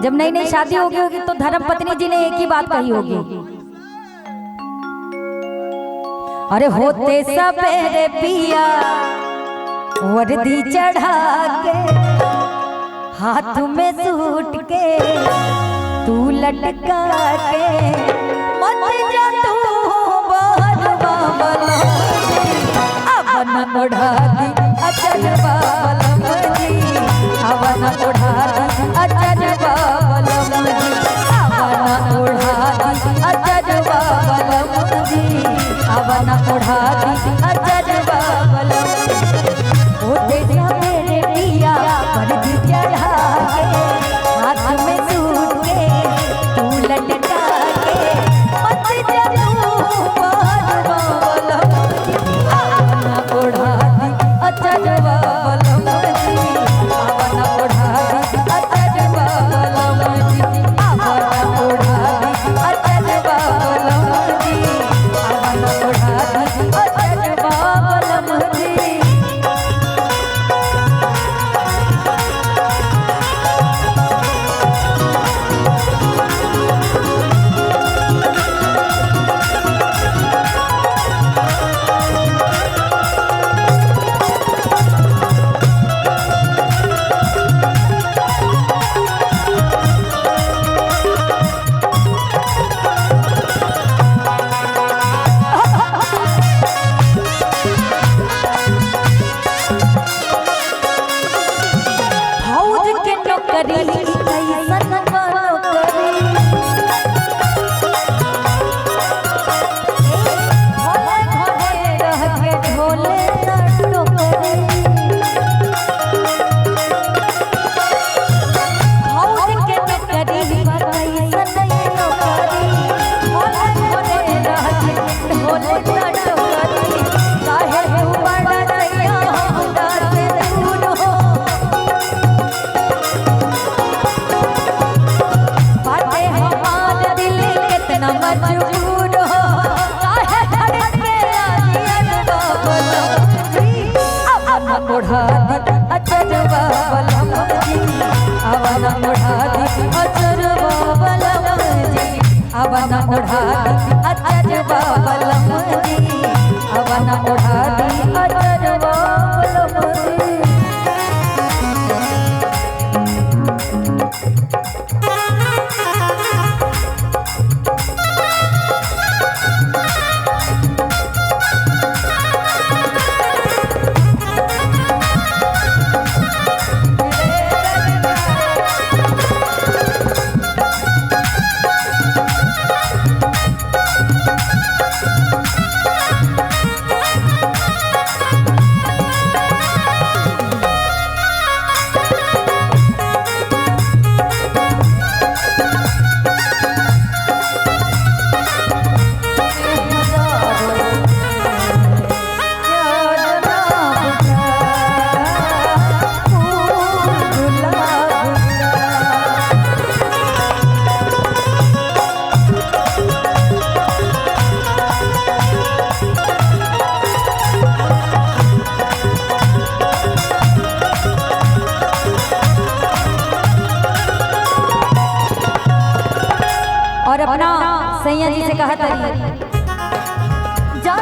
जब नई नई शादी होगी तो धर्म पत्नी जी ने एक ही बात कही होगी, अरे होते सवेरे पिया वर्दी चढ़ा के हाथ में सूट के तू लटका के मत जा तू बहरवा वाला अवन ओढ़ा दी अचरवा वाला अवन ओढ़ा दी अचरवा वाला अवन ओढ़ा दी अचरवा वाला अवन ओढ़ा दी अचरवा वाला होते सवेरे पिया वर्दी चढ़ा के हाथ में सूट के तू लटका के मत जा तू बहरवा वाला अवन ओढ़ा दी अचरवा वाला अवन ओढ़ा दी अचरवा वाला अवन ओढ़ा दी अचरवा वाला अवन ओढ़ा दी अचरवा वाला ओढ़ा दी अचरवा वाला अवन ओढ़ा दी अचरवा वाला अवन ओढ़ा दी अचरवा वाला अवन ओढ़ा दी अचरवा वाला। और अपना सैया जी से कहा था जा